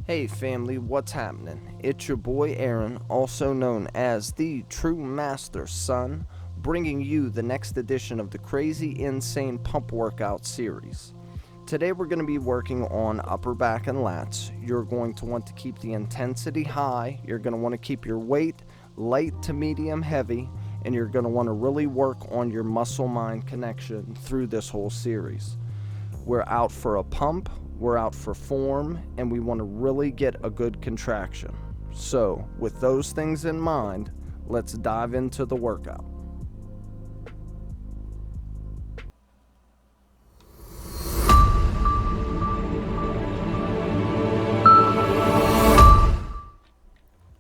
Hey family, what's happening? It's your boy Aaron, also known as the True Master Son, bringing you the next edition of the Crazy Insane Pump Workout series. Today we're going to be working on upper back and lats. You're going to want to keep the intensity high, you're going to want to keep your weight light to medium heavy, and you're going to want to really work on your muscle-mind connection through this whole series. We're out for a pump, we're out for form, and we want to really get a good contraction. So, with those things in mind, let's dive into the workout.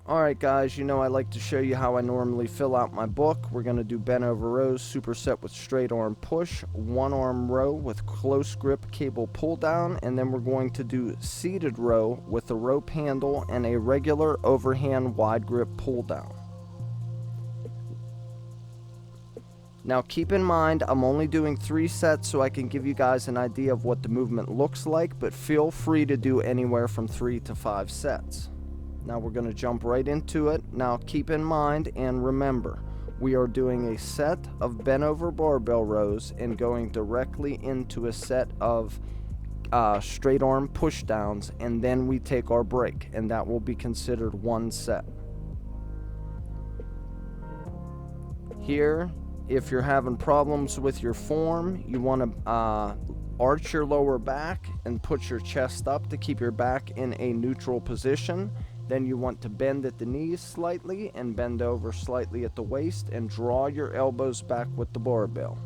Alright guys, you know I like to show you how I normally fill out my book. We're going to do bent over rows, superset with straight arm push, one arm row with close grip cable pull down, and then we're going to do seated row with a rope handle and a regular overhand wide grip pull down. Now keep in mind I'm only doing 3 sets so I can give you guys an idea of what the movement looks like, but feel free to do anywhere from 3 to 5 sets. Now we're going to jump right into it. Now keep in mind and remember, we are doing a set of bent over barbell rows and going directly into a set of straight arm push downs, and then we take our break, and that will be considered one set. Here, if you're having problems with your form, you want to arch your lower back and put your chest up to keep your back in a neutral position. Then you want to bend at the knees slightly and bend over slightly at the waist and draw your elbows back with the barbell.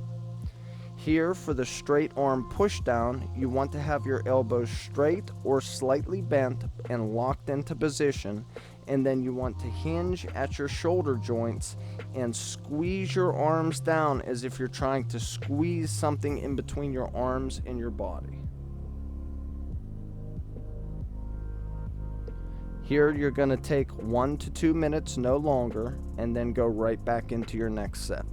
Here for the straight arm push down, you want to have your elbows straight or slightly bent and locked into position, and then you want to hinge at your shoulder joints and squeeze your arms down as if you're trying to squeeze something in between your arms and your body. Here you're going to take 1 to 2 minutes, no longer, and then go right back into your next set.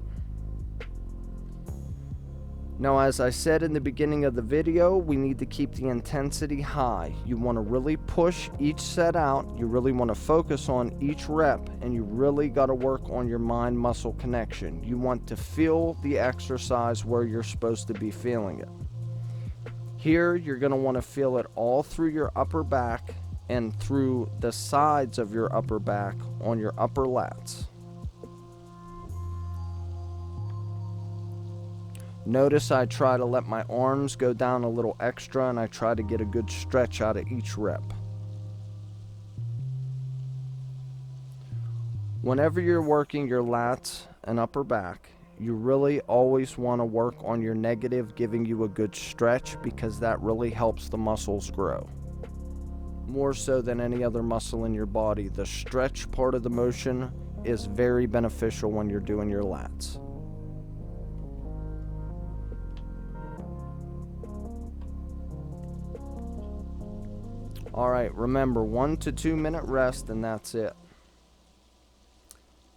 Now, as I said in the beginning of the video, we need to keep the intensity high. You want to really push each set out, you really want to focus on each rep, and you really got to work on your mind-muscle connection. You want to feel the exercise where you're supposed to be feeling it. Here you're going to want to feel it all through your upper back and through the sides of your upper back on your upper lats. Notice I try to let my arms go down a little extra, and I try to get a good stretch out of each rep. Whenever you're working your lats and upper back, you really always want to work on your negative, giving you a good stretch, because that really helps the muscles grow. More so than any other muscle in your body, the stretch part of the motion is very beneficial when you're doing your lats. Alright, remember 1 to 2 minute rest, and that's it.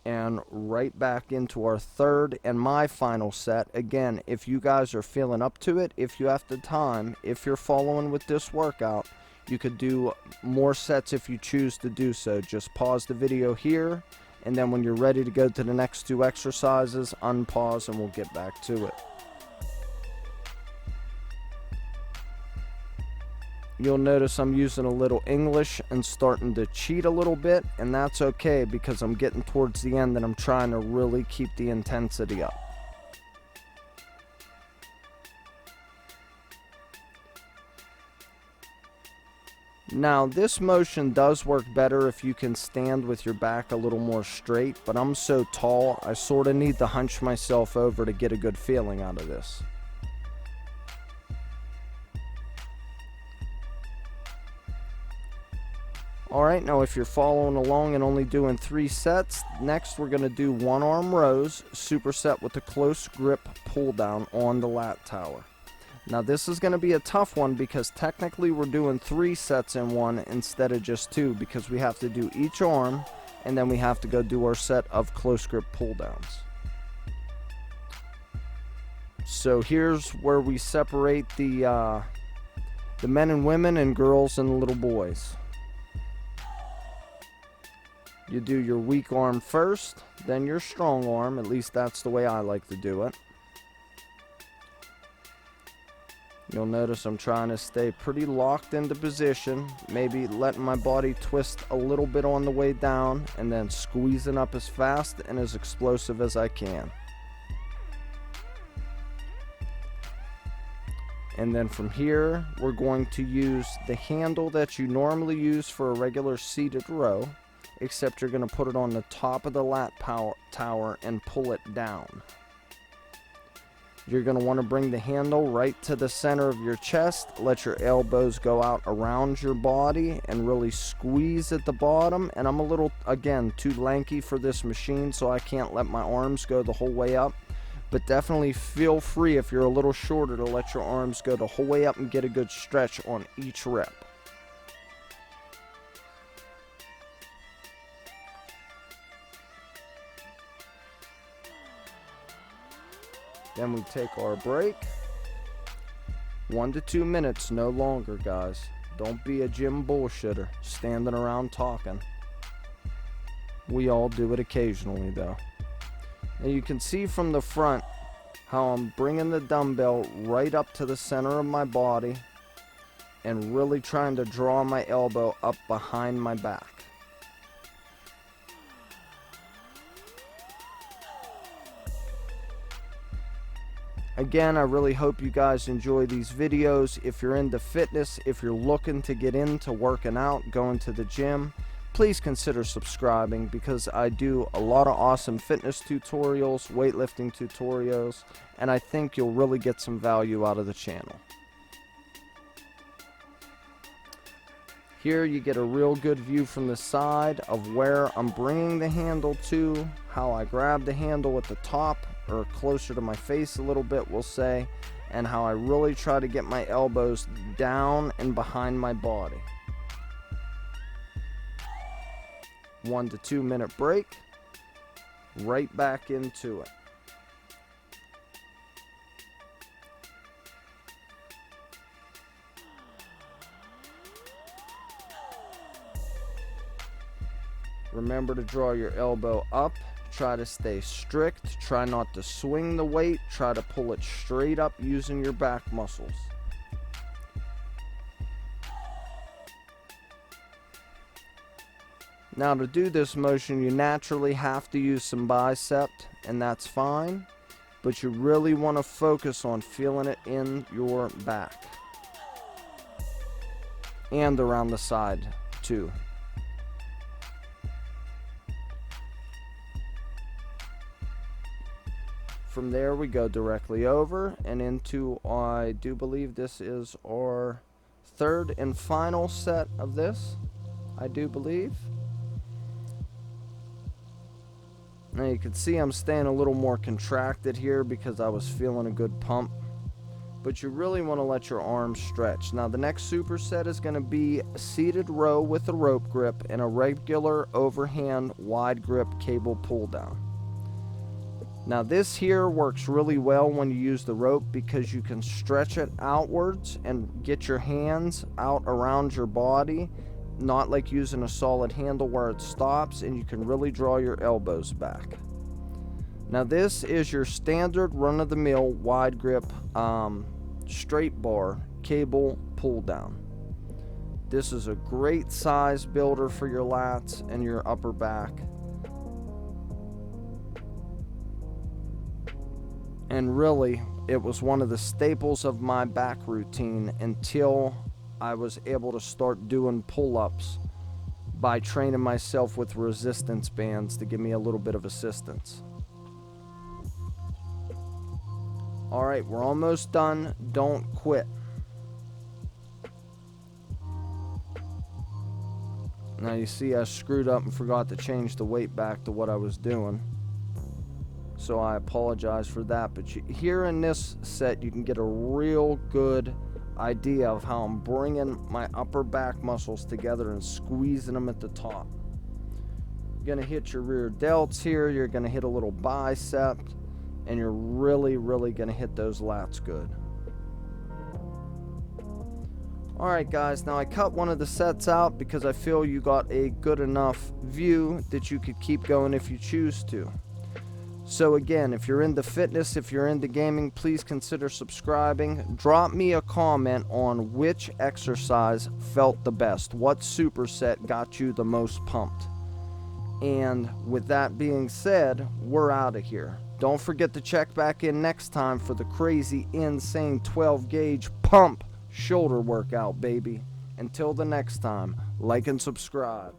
And right back into our third and my final set. Again, if you guys are feeling up to it, if you have the time, if you're following with this workout, you could do more sets if you choose to do so. Just pause the video here, and then when you're ready to go to the next 2 exercises, unpause and we'll get back to it. You'll notice I'm using a little English and starting to cheat a little bit, and that's okay because I'm getting towards the end and I'm trying to really keep the intensity up. Now, this motion does work better if you can stand with your back a little more straight, but I'm so tall, I sort of need to hunch myself over to get a good feeling out of this. Alright, now if you're following along and only doing 3 sets, next we're going to do one arm rows, superset with a close grip pull down on the lat tower. Now this is going to be a tough one because technically we're doing 3 sets in one instead of just 2, because we have to do each arm and then we have to go do our set of close grip pull downs. So here's where we separate the men and women and girls and little boys. You do your weak arm first, then your strong arm. At least that's the way I like to do it. You'll notice I'm trying to stay pretty locked into position, maybe letting my body twist a little bit on the way down, and then squeezing up as fast and as explosive as I can. And then from here, we're going to use the handle that you normally use for a regular seated row, except you're going to put it on the top of the lat tower and pull it down. You're going to want to bring the handle right to the center of your chest, let your elbows go out around your body, and really squeeze at the bottom. And I'm a little, again, too lanky for this machine, so I can't let my arms go the whole way up. But definitely feel free, if you're a little shorter, to let your arms go the whole way up and get a good stretch on each rep. Then we take our break. 1 to 2 minutes, no longer, guys. Don't be a gym bullshitter, standing around talking. We all do it occasionally, though. And you can see from the front how I'm bringing the dumbbell right up to the center of my body and really trying to draw my elbow up behind my back. Again, I really hope you guys enjoy these videos. If you're into fitness, if you're looking to get into working out, going to the gym, please consider subscribing, because I do a lot of awesome fitness tutorials, weightlifting tutorials, and I think you'll really get some value out of the channel. Here you get a real good view from the side of where I'm bringing the handle to, how I grab the handle at the top, or closer to my face a little bit, we'll say, and how I really try to get my elbows down and behind my body. 1 to 2 minute break, right back into it. Remember to draw your elbow up. Try to stay strict. Try not to swing the weight. Try to pull it straight up using your back muscles. Now, to do this motion, you naturally have to use some bicep, and that's fine, but you really want to focus on feeling it in your back and around the side too. From there we go directly over and into, I do believe this is our third and final set of this, I do believe. Now you can see I'm staying a little more contracted here because I was feeling a good pump. But you really want to let your arms stretch. Now the next superset is going to be a seated row with a rope grip and a regular overhand wide grip cable pull down. Now this here works really well when you use the rope because you can stretch it outwards and get your hands out around your body, not like using a solid handle where it stops, and you can really draw your elbows back. Now this is your standard run-of-the-mill wide grip straight bar cable pull down. This is a great size builder for your lats and your upper back. And really, it was one of the staples of my back routine until I was able to start doing pull-ups by training myself with resistance bands to give me a little bit of assistance. Alright, we're almost done. Don't quit. Now you see I screwed up and forgot to change the weight back to what I was doing. So I apologize for that. But here in this set, you can get a real good idea of how I'm bringing my upper back muscles together and squeezing them at the top. You're going to hit your rear delts here. You're going to hit a little bicep. And you're really, really going to hit those lats good. Alright guys, now I cut one of the sets out because I feel you got a good enough view that you could keep going if you choose to. So again, if you're into fitness, if you're into gaming, please consider subscribing. Drop me a comment on which exercise felt the best. What superset got you the most pumped? And with that being said, we're out of here. Don't forget to check back in next time for the crazy, insane 12 gauge pump shoulder workout, baby. Until the next time, like and subscribe.